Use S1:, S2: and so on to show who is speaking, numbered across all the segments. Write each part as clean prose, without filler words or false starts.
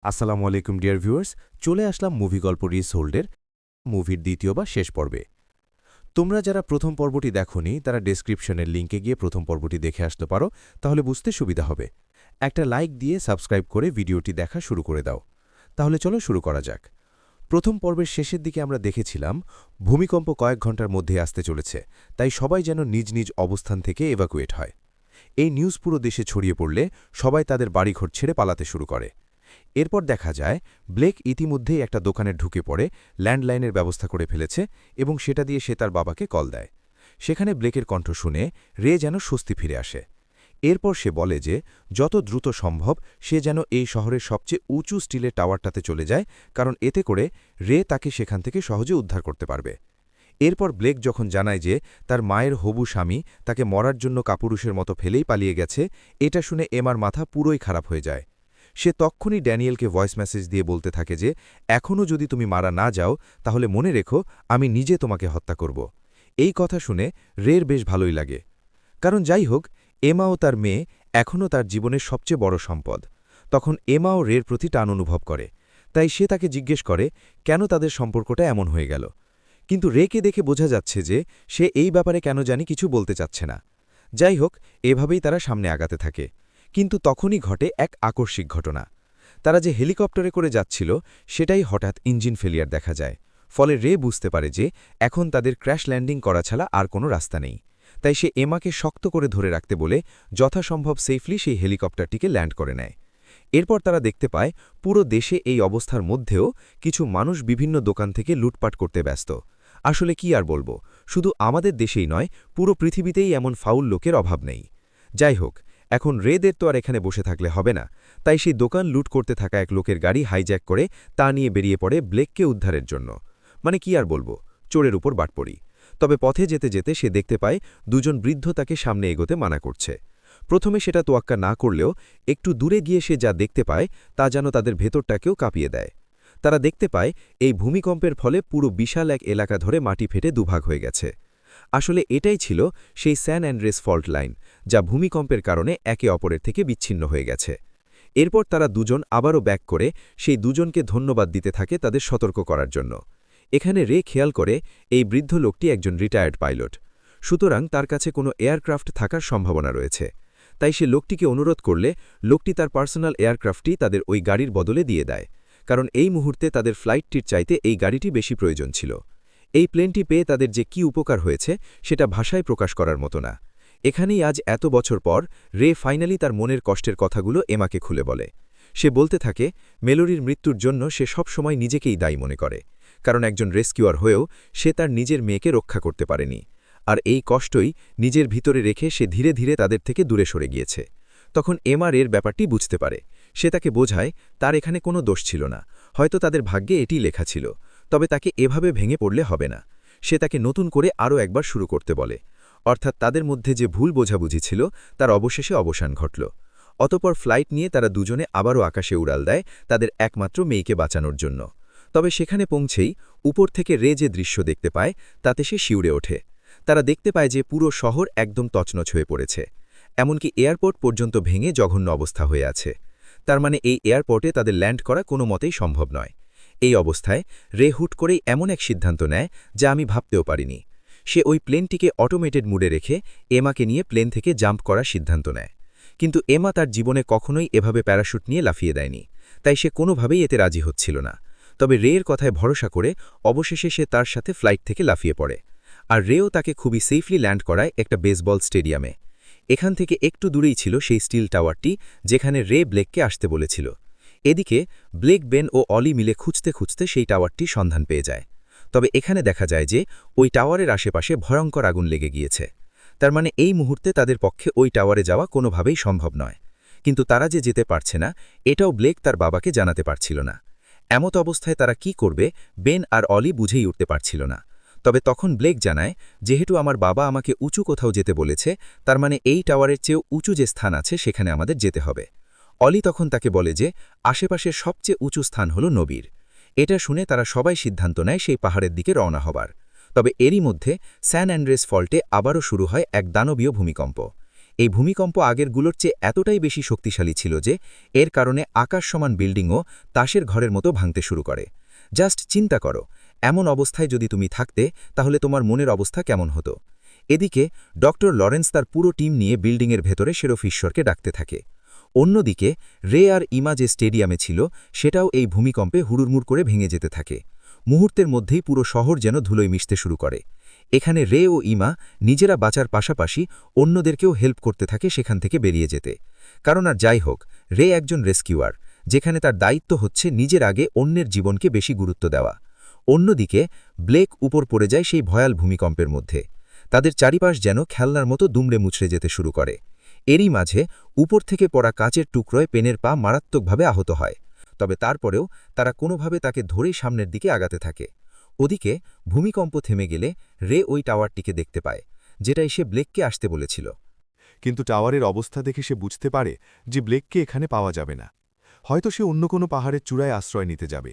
S1: আসসালামু আলাইকুম dear viewers, চলে আসলাম মুভি গল্প রিসোল্ডের মুভির দ্বিতীয় বা শেষ পর্বে। তোমরা যারা প্রথম পর্বটি দেখোনি তারা ডেসক্রিপশনের লিঙ্কে গিয়ে প্রথম পর্বটি দেখে আসতে পারো, তাহলে বুঝতে সুবিধা হবে। একটা লাইক দিয়ে সাবস্ক্রাইব করে ভিডিওটি দেখা শুরু করে দাও। তাহলে চলো শুরু করা যাক। প্রথম পর্বের শেষের দিকে আমরা দেখেছিলাম ভূমিকম্প কয়েক ঘন্টার মধ্যে আসতে চলেছে, তাই সবাই যেন নিজ নিজ অবস্থান থেকে এভাকুয়েট হয়। এই নিউজ পুরো দেশে ছড়িয়ে পড়লে সবাই তাদের বাড়িঘর ছেড়ে পালাতে শুরু করে। এরপর দেখা যায় ব্লেক ইতিমধ্যেই একটা দোকানে ঢুকে পড়ে ল্যান্ডলাইনের ব্যবস্থা করে ফেলেছে এবং সেটা দিয়ে সে তার বাবাকে কল দেয়। সেখানে ব্লেকের কণ্ঠ শুনে রে যেন স্বস্তি ফিরে আসে। এরপর সে বলে যে যত দ্রুত সম্ভব সে যেন এই শহরের সবচেয়ে উঁচু স্টিলের টাওয়ারটাতে চলে যায়, কারণ এতে করে রে তাকে সেখান থেকে সহজে উদ্ধার করতে পারবে। এরপর ব্লেক যখন জানায় যে তার মায়ের হবু স্বামী তাকে মরার জন্য কাপুরুষের মতো ফেলেই পালিয়ে গেছে, এটা শুনে এমার মাথা পুরোই খারাপ হয়ে যায়। সে তক্ষুনি ড্যানিয়েলকে ভয়েস মেসেজ দিয়ে বলতে থাকে যে এখনও যদি তুমি মারা না যাও তাহলে মনে রেখো আমি নিজে তোমাকে হত্যা করব। এই কথা শুনে রের বেশ ভালোই লাগে, কারণ যাই হোক এমা ও তার মেয়ে এখনও তার জীবনের সবচেয়ে বড় সম্পদ। তখন এমা ও রের প্রতি টান অনুভব করে, তাই সে তাকে জিজ্ঞেস করে কেন তাদের সম্পর্কটা এমন হয়ে গেল। কিন্তু রেকে দেখে বোঝা যাচ্ছে যে সে এই ব্যাপারে কেন জানি কিছু বলতে চাচ্ছে না। যাই হোক, এভাবেই তারা সামনে আগাতে থাকে। কিন্তু তখনই ঘটে এক আকস্মিক ঘটনা। তারা যে হেলিকপ্টারে করে যাচ্ছিল সেটাই হঠাৎ ইঞ্জিন ফেলিয়ার দেখা যায়। ফলে রে বুঝতে পারে যে এখন তাদের ক্র্যাশ ল্যান্ডিং করা ছাড়া আর কোনো রাস্তা নেই। তাই সে এমাকে শক্ত করে ধরে রাখতে বলে যথাসম্ভব সেফলি সেই হেলিকপ্টারটিকে ল্যান্ড করে নেয়। এরপর তারা দেখতে পায় পুরো দেশে এই অবস্থার মধ্যেও কিছু মানুষ বিভিন্ন দোকান থেকে লুটপাট করতে ব্যস্ত। আসলে কি আর বলবো, শুধু আমাদের দেশেই নয়, পুরো পৃথিবীতেই এমন ফাউল লোকের অভাব নেই। যাই হোক, এখন রেদের তো আর এখানে বসে থাকলে হবে না, তাই সেই দোকান লুট করতে থাকা এক লোকের গাড়ি হাইজ্যাক করে তা নিয়ে বেরিয়ে পড়ে ব্লেককে উদ্ধারের জন্য। মানে কি আর বলবো, চোরের উপর বাটপড়ি। তবে পথে যেতে যেতে সে দেখতে পায় দুজন বৃদ্ধ তাকে সামনে এগোতে মানা করছে। প্রথমে সেটা তোয়াক্কা না করলেও একটু দূরে গিয়ে সে যা দেখতে পায় তা যেন তাদের ভেতরটাকেও কাঁপিয়ে দেয়। তারা দেখতে পায় এই ভূমিকম্পের ফলে পুরো বিশাল এক এলাকা ধরে মাটি ফেটে দুভাগ হয়ে গেছে। আসলে এটাই ছিল সেই স্যান অ্যান্ড্রেস ফল্ট লাইন, যা ভূমিকম্পের কারণে একে অপরের থেকে বিচ্ছিন্ন হয়ে গেছে। এরপর তারা দুজন আবারও ব্যাক করে সেই দুজনকে ধন্যবাদ দিতে থাকে তাদের সতর্ক করার জন্য। এখানে রে খেয়াল করে এই বৃদ্ধ লোকটি একজন রিটায়ার্ড পাইলট, সুতরাং তার কাছে কোনো এয়ারক্রাফট থাকার সম্ভাবনা রয়েছে। তাই সে লোকটিকে অনুরোধ করলে লোকটি তার পার্সোনাল এয়ারক্রাফটটি তাদের ওই গাড়ির বদলে দিয়ে দেয়, কারণ এই মুহূর্তে তাদের ফ্লাইটটির চাইতে এই গাড়িটি বেশি প্রয়োজন ছিল। এই প্লেনটি পেয়ে তাদের যে কি উপকার হয়েছে সেটা ভাষায় প্রকাশ করার মতো না। এখানেই আজ এত বছর পর রে ফাইনালি তার মনের কষ্টের কথাগুলো এমাকে খুলে বলে। সে বলতে থাকে মেলোরির মৃত্যুর জন্য সে সব সময় নিজেকেই দায়ী মনে করে, কারণ একজন রেস্কিউয়ার হয়েও সে তার নিজের মেয়েকে রক্ষা করতে পারেনি। আর এই কষ্টই নিজের ভিতরে রেখে সে ধীরে ধীরে তাদের থেকে দূরে সরে গিয়েছে। তখন এমা রের ব্যাপারটি বুঝতে পারে। সে তাকে বোঝায় তার এখানে কোনো দোষ ছিল না, হয়তো তাদের ভাগ্যে এটি লেখা ছিল। তবে তাকে এভাবে ভেঙে পড়লে হবে না। সে তাকে নতুন করে আরও একবার শুরু করতে বলে, অর্থাৎ তাদের মধ্যে যে ভুল বোঝাবুঝি ছিল তার অবশেষে অবসান ঘটল। অতপর ফ্লাইট নিয়ে তারা দুজনে আবারও আকাশে উড়াল দেয় তাদের একমাত্র মেয়েকে বাঁচানোর জন্য। তবে সেখানে পৌঁছেই উপর থেকে রে যে দৃশ্য দেখতে পায় তাতে সে শিউরে ওঠে। তারা দেখতে পায় যে পুরো শহর একদম তছনছ হয়ে পড়েছে, এমনকি এয়ারপোর্ট পর্যন্ত ভেঙে জঘন্য অবস্থা হয়ে আছে। তার মানে এই এয়ারপোর্টে তাদের ল্যান্ড করা কোনো মতেই সম্ভব নয়। এই অবস্থায় রে হুট করেই এমন এক সিদ্ধান্ত নেয় যা আমি ভাবতেও পারিনি। সে ওই প্লেনটিকে অটোমেটেড মুডে রেখে এমাকে নিয়ে প্লেন থেকে জাম্প করার সিদ্ধান্ত নেয়। কিন্তু এমা তার জীবনে কখনোই এভাবে প্যারাশুট নিয়ে লাফিয়ে দেয়নি, তাই সে কোনোভাবেই এতে রাজি হচ্ছিল না। তবে রের কথায় ভরসা করে অবশেষে সে তার সাথে ফ্লাইট থেকে লাফিয়ে পড়ে। আর রেও তাকে খুবই সেফলি ল্যান্ড করায় একটা বেসবল স্টেডিয়ামে। এখান থেকে একটু দূরেই ছিল সেই স্টিল টাওয়ারটি যেখানে রে ব্লেককে আসতে বলেছিল। এদিকে ব্লেক, বেন ও অলি মিলে খুঁজতে খুঁজতে সেই টাওয়ারটি সন্ধান পেয়ে যায়। তবে এখানে দেখা যায় যে ওই টাওয়ারের আশেপাশে ভয়ঙ্কর আগুন লেগে গিয়েছে। তার মানে এই মুহূর্তে তাদের পক্ষে ওই টাওয়ারে যাওয়া কোনোভাবেই সম্ভব নয়। কিন্তু তারা যে যেতে পারছে না এটাও ব্লেক তার বাবাকে জানাতে পারছিল না। এমত অবস্থায় তারা কি করবে বেন আর অলি বুঝেই উঠতে পারছিল না। তবে তখন ব্লেক জানায়, যেহেতু আমার বাবা আমাকে উঁচু কোথাও যেতে বলেছে, তার মানে এই টাওয়ারের চেয়েও উঁচু যে স্থান আছে সেখানে আমাদের যেতে হবে। অলি তখন তাকে বলে যে আশেপাশের সবচেয়ে উঁচু স্থান হল নবীর। এটা শুনে তারা সবাই সিদ্ধান্ত নেয় সেই পাহাড়ের দিকে রওনা হবার। তবে এরই মধ্যে স্যান অ্যান্ড্রেস ফল্টে আবারও শুরু হয় এক দানবীয় ভূমিকম্প।
S2: এই ভূমিকম্প আগেরগুলোর চেয়ে এতটাই বেশি শক্তিশালী ছিল যে এর কারণে আকাশ সমান বিল্ডিংও তাসের ঘরের মতো ভাঙতে শুরু করে। জাস্ট চিন্তা করো, এমন অবস্থায় যদি তুমি থাকতে তাহলে তোমার মনের অবস্থা কেমন হতো। এদিকে ডক্টর লরেন্স তার পুরো টিম নিয়ে বিল্ডিংয়ের ভেতরে শেরফ ঈশ্বরকে ডাকতে থাকে। অন্যদিকে রে আর ইমা যে স্টেডিয়ামে ছিল সেটাও এই ভূমিকম্পে হুড়ুড়মুড় করে ভেঙে যেতে থাকে। মুহূর্তের মধ্যেই পুরো শহর যেন ধুলোয় মিশতে শুরু করে। এখানে রে ও ইমা নিজেরা বাঁচার পাশাপাশি অন্যদেরকেও হেল্প করতে থাকে সেখান থেকে বেরিয়ে যেতে। কারণ আর যাই হোক, রে একজন রেস্কিউয়ার, যেখানে তার দায়িত্ব হচ্ছে নিজের আগে অন্যের জীবনকে বেশি গুরুত্ব দেওয়া। অন্যদিকে ব্লেক উপর পড়ে যায় সেই ভয়াল ভূমিকম্পের মধ্যে। তাদের চারিপাশ যেন খেলনার মতো দুমড়ে মুচড়ে যেতে শুরু করে। এরই মাঝে উপর থেকে পড়া কাচের টুকরোয় পেনের পা মারাত্মকভাবে আহত হয়। তবে তারপরেও তারা কোনোভাবে তাকে ধরেই সামনের দিকে আগাতে থাকে। ওদিকে ভূমিকম্প থেমে গেলে রে ওই টাওয়ারটিকে দেখতে পায়, যেটা এসে ব্লেককে আসতে বলেছিল।
S3: কিন্তু টাওয়ারের অবস্থা দেখে সে বুঝতে পারে যে ব্লেককে এখানে পাওয়া যাবে না। হয়তো সে অন্য কোনো পাহাড়ের চূড়ায় আশ্রয় নিতে যাবে।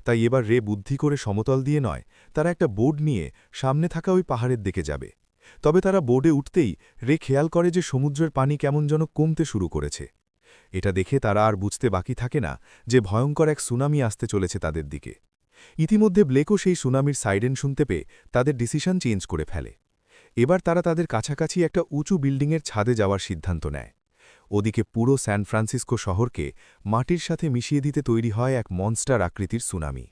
S3: তাই এবার রে বুদ্ধি করে সমতল দিয়ে নয়, তারা একটা বোর্ড নিয়ে সামনে থাকা ওই পাহাড়ের দিকে যাবে। তবে তারা বোর্ডে উঠতেই রে খেয়াল করে যে সমুদ্রের পানি কেমন যেন কমতে শুরু করেছে। এটা দেখে তারা আর বুঝতে বাকি থাকে না যে ভয়ঙ্কর এক সুনামি আসতে চলেছে তাদের দিকে। ইতিমধ্যে ব্লেকও সেই সুনামির সাইরেন শুনতে পেয়ে তাদের ডিসিশন চেঞ্জ করে ফেলে। এবার তারা তাদের কাছাকাছি একটা উঁচু বিল্ডিংয়ের ছাদে যাওয়ার সিদ্ধান্ত নেয়। ওদিকে পুরো স্যান ফ্রান্সিসকো শহরকে মাটির সাথে মিশিয়ে দিতে তৈরি হয় এক মনস্টার আকৃতির সুনামি।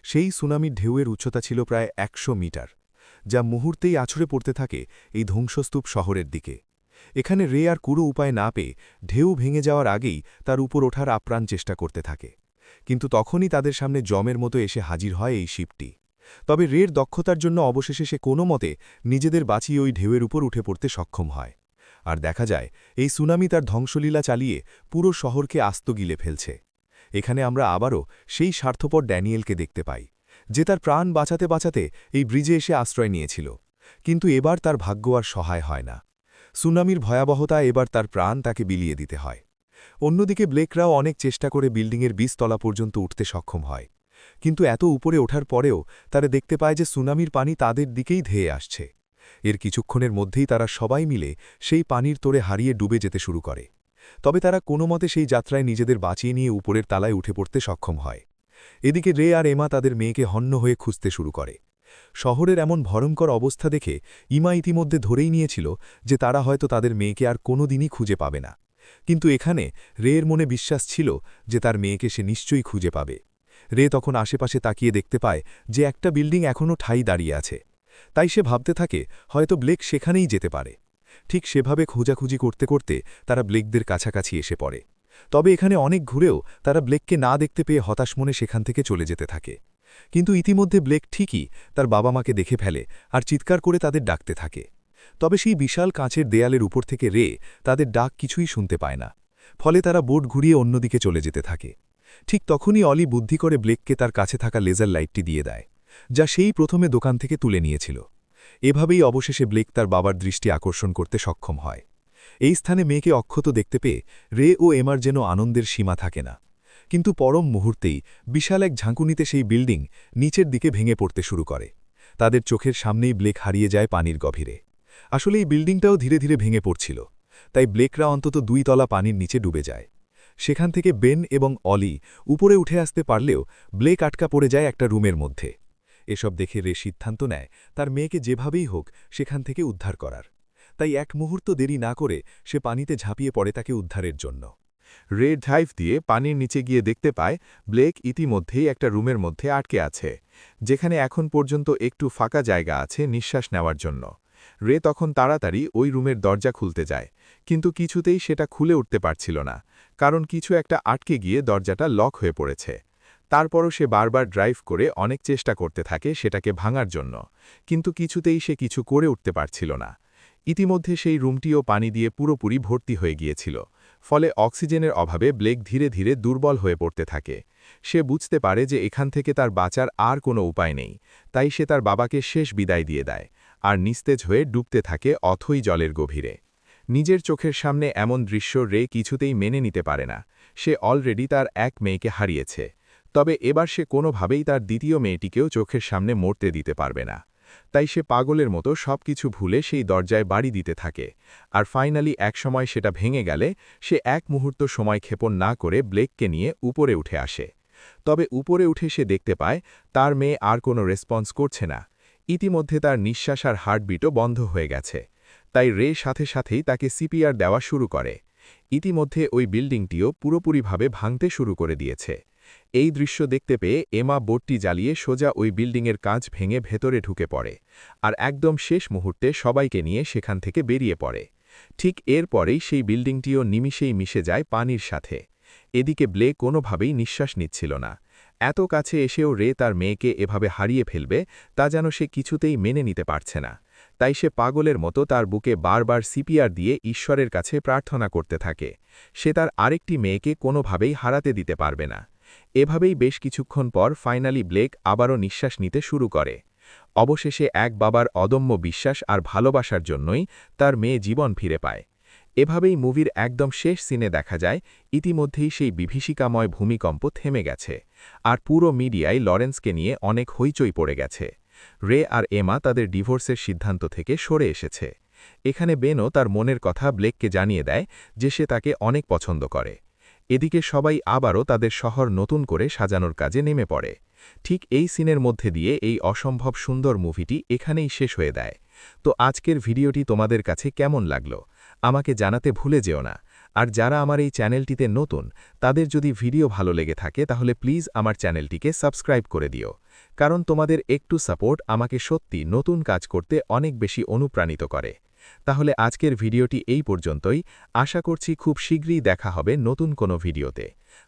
S3: সেই সুনামির ঢেউয়ের উচ্চতা ছিল প্রায় ১০০ মিটার, যা মুহূর্তেই আছড়ে পড়তে থাকে এই ধ্বংসস্তূপ শহরের দিকে। এখানে রে আর কোনো উপায় না পেয়ে ঢেউ ভেঙে যাওয়ার আগেই তার উপর ওঠার আপ্রাণ চেষ্টা করতে থাকে। কিন্তু তখনই তাদের সামনে জমের মতো এসে হাজির হয় এই শিপটি। তবে রের দক্ষতার জন্য অবশেষে সে কোনো মতে নিজেদের বাঁচিয়ে ওই ঢেউয়ের উপর উঠে পড়তে সক্ষম হয়। আর দেখা যায় এই সুনামি তার ধ্বংসলীলা চালিয়ে পুরো শহরকে আস্ত গিলে ফেলছে। এখানে আমরা আবারও সেই স্বার্থপর ড্যানিয়েলকে দেখতে পাই, যে তার প্রাণ বাঁচাতে বাঁচাতে এই ব্রিজে এসে আশ্রয় নিয়েছিল। কিন্তু এবার তার ভাগ্য আর সহায় হয় না। সুনামির ভয়াবহতা এবার তার প্রাণ তাকে বিলিয়ে দিতে হয়। অন্যদিকে ব্লেকরাও অনেক চেষ্টা করে বিল্ডিংয়ের ২০ তলা পর্যন্ত উঠতে সক্ষম হয়। কিন্তু এত উপরে ওঠার পরেও তারা দেখতে পায় যে সুনামির পানি তাদের দিকেই ধেয়ে আসছে। এর কিছুক্ষণের মধ্যেই তারা সবাই মিলে সেই পানির তোড়ে হারিয়ে ডুবে যেতে শুরু করে। তবে তারা কোনো মতে সেই যাত্রায় নিজেদের বাঁচিয়ে নিয়ে উপরের তালায় উঠে পড়তে সক্ষম হয়। এদিকে রে আর এমা তাদের মেয়েকে হন্য হয়ে খুঁজতে শুরু করে। শহরের এমন ভয়ঙ্কর অবস্থা দেখে ইমা ইতিমধ্যে ধরেই নিয়েছিল যে তারা হয়তো তাদের মেয়েকে আর কোনো দিনই খুঁজে পাবে না। কিন্তু এখানে রের মনে বিশ্বাস ছিল যে তার মেয়েকে সে নিশ্চয়ই খুঁজে পাবে। রে তখন আশেপাশে তাকিয়ে দেখতে পায় যে একটা বিল্ডিং এখনও ঠাই দাঁড়িয়ে আছে। তাই সে ভাবতে থাকে হয়তো ব্লেক সেখানেই যেতে পারে। ঠিক সেভাবে খোঁজাখুঁজি করতে করতে তারা ব্লেকদের কাছাকাছি এসে পড়ে। তবে এখানে অনেক ঘুরেও তারা ব্লেককে না দেখতে পেয়ে হতাশ মনে সেখান থেকে চলে যেতে থাকে। কিন্তু ইতিমধ্যে ব্লেক ঠিকই তার বাবা মাকে দেখে ফেলে আর চিৎকার করে তাদের ডাকতে থাকে। তবে সেই বিশাল কাঁচের দেয়ালের উপর থেকে রে তাদের ডাক কিছুই শুনতে পায় না। ফলে তারা বোট ঘুরিয়ে অন্যদিকে চলে যেতে থাকে। ঠিক তখনই অলি বুদ্ধি করে ব্লেককে তার কাছে থাকা লেজার লাইটটি দিয়ে দেয়, যা সেই প্রথমে দোকান থেকে তুলে নিয়েছিল। এভাবেই অবশেষে ব্লেক তার বাবার দৃষ্টি আকর্ষণ করতে সক্ষম হয়। এই স্থানে মেয়েকে অক্ষত দেখতে পেয়ে রে ও এমার যেন আনন্দের সীমা থাকে না। কিন্তু পরম মুহূর্তেই বিশাল এক ঝাঁকুনিতে সেই বিল্ডিং নিচের দিকে ভেঙে পড়তে শুরু করে। তাদের চোখের সামনেই ব্লেক হারিয়ে যায় পানির গভীরে। আসলে এই বিল্ডিংটাও ধীরে ধীরে ভেঙে পড়ছিল, তাই ব্লেকরা অন্তত ২ তলা পানির নিচে ডুবে যায়। সেখান থেকে বেন এবং অলি উপরে উঠে আসতে পারলেও ব্লেক আটকা পড়ে যায় একটা রুমের মধ্যে। এসব দেখে রে সিদ্ধান্ত নেয় তার মেয়েকে যেভাবেই হোক সেখান থেকে উদ্ধার করার। তাই এক মুহূর্ত দেরি না করে সে পানিতে ঝাঁপিয়ে পড়ে তাকে উদ্ধারের জন্য।
S4: রে ডাইভ দিয়ে পানির নিচে গিয়ে দেখতে পায় ব্লেক ইতিমধ্যেই একটা রুমের মধ্যে আটকে আছে, যেখানে এখন পর্যন্ত একটু ফাঁকা জায়গা আছে নিঃশ্বাস নেওয়ার জন্য। রে তখন তাড়াতাড়ি ওই রুমের দরজা খুলতে যায়, কিন্তু কিছুতেই সেটা খুলে উঠতে পারছিল না, কারণ কিছু একটা আটকে গিয়ে দরজাটা লক হয়ে পড়েছে। তারপরও সে বারবার ড্রাইভ করে অনেক চেষ্টা করতে থাকে সেটাকে ভাঙার জন্য, কিন্তু কিছুতেই সে কিছু করে উঠতে পারছিল না। ইতিমধ্যে সেই রুমটিও পানি দিয়ে পুরোপুরি ভর্তি হয়ে গিয়েছিল, ফলে অক্সিজেনের অভাবে ব্লেক ধীরে ধীরে দুর্বল হয়ে পড়তে থাকে। সে বুঝতে পারে যে এখান থেকে তার বাঁচার আর কোনো উপায় নেই, তাই সে তার বাবাকে শেষ বিদায় দিয়ে দেয় আর নিস্তেজ হয়ে ডুবতে থাকে অথই জলের গভীরে। নিজের চোখের সামনে এমন দৃশ্য রে কিছুতেই মেনে নিতে পারে না। সে অলরেডি তার এক মেয়েকে হারিয়েছে, তবে এবার সে কোনোভাবেই তার দ্বিতীয় মেয়েটিকেও চোখের সামনে মরতে দিতে পারবে না। তাই সে পাগলের মতো সবকিছু ভুলে সেই দরজায় বাড়ি দিতে থাকে আর ফাইনালি একসময় সেটা ভেঙে গেলে সে এক মুহূর্ত সময় ক্ষেপণ না করে ব্লেককে নিয়ে উপরে উঠে আসে। তবে উপরে উঠে সে দেখতে পায় তার মেয়ে আর কোনো রেসপন্স করছে না। ইতিমধ্যে তার নিঃশ্বাস আর হার্টবিটও বন্ধ হয়ে গেছে। তাই রে সাথে সাথেই তাকে সিপিআর দেওয়া শুরু করে। ইতিমধ্যে ওই বিল্ডিংটিও পুরোপুরিভাবে ভাঙতে শুরু করে দিয়েছে। এই দৃশ্য দেখতে পেয়ে এমা বোটটি জ্বালিয়ে সোজা ওই বিল্ডিংয়ের কাঁচ ভেঙে ভেতরে ঢুকে পড়ে আর একদম শেষ মুহূর্তে সবাইকে নিয়ে সেখান থেকে বেরিয়ে পড়ে। ঠিক এরপরেই সেই বিল্ডিংটিও নিমিষেই মিশে যায় পানির সাথে। এদিকে ব্লেক কোনোভাবেই নিঃশ্বাস নিচ্ছিল না। এত কাছে এসেও রে তার মেয়েকে এভাবে হারিয়ে ফেলবে তা যেন সে কিছুতেই মেনে নিতে পারছে না। তাই সে পাগলের মতো তার বুকে বারবার সিপিআর দিয়ে ঈশ্বরের কাছে প্রার্থনা করতে থাকে। সে তার আরেকটি মেয়েকে কোনোভাবেই হারাতে দিতে পারবে না। এভাবেই বেশ কিছুক্ষণ পর ফাইনালি ব্লেক আবারও নিঃশ্বাস নিতে শুরু করে। অবশেষে এক বাবার অদম্য বিশ্বাস আর ভালোবাসার জন্যই তার মেয়ে জীবন ফিরে পায়। এভাবেই মুভির একদম শেষ সিনে দেখা যায় ইতিমধ্যেই সেই বিভীষিকাময় ভূমিকম্প থেমে গেছে আর পুরো মিডিয়ায় লরেন্সকে নিয়ে অনেক হইচই পড়ে গেছে। রে আর এমা তাদের ডিভোর্সের সিদ্ধান্ত থেকে সরে এসেছে। এখানে বেনও তার মনের কথা ব্লেককে জানিয়ে দেয় যে সে তাকে অনেক পছন্দ করে। এদিকে সবাই আবারও তাদের শহর নতুন করে সাজানোর কাজে নেমে পড়ে। ঠিক এই সিনের মধ্যে দিয়ে এই অসম্ভব সুন্দর মুভিটি এখানেই শেষ হয়ে দেয়। তো আজকের ভিডিওটি তোমাদের কাছে কেমন লাগলো আমাকে জানাতে ভুলে যেও না। আর যারা আমার এই চ্যানেলটিতে নতুন তাদের যদি ভিডিও ভালো লেগে থাকে তাহলে প্লিজ আমার চ্যানেলটিকে সাবস্ক্রাইব করে দিও, কারণ তোমাদের একটু সাপোর্ট আমাকে সত্যি নতুন কাজ করতে অনেক বেশি অনুপ্রাণিত করে। তাহলে আজকের ভিডিওটি এই পর্যন্তই। আশা করছি খুব শীঘ্রই দেখা হবে নতুন কোনো ভিডিওতে।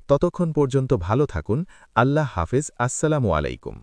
S4: ততক্ষণ পর্যন্ত ভালো থাকুন। আল্লাহ হাফেজ। আসসালামু আলাইকুম।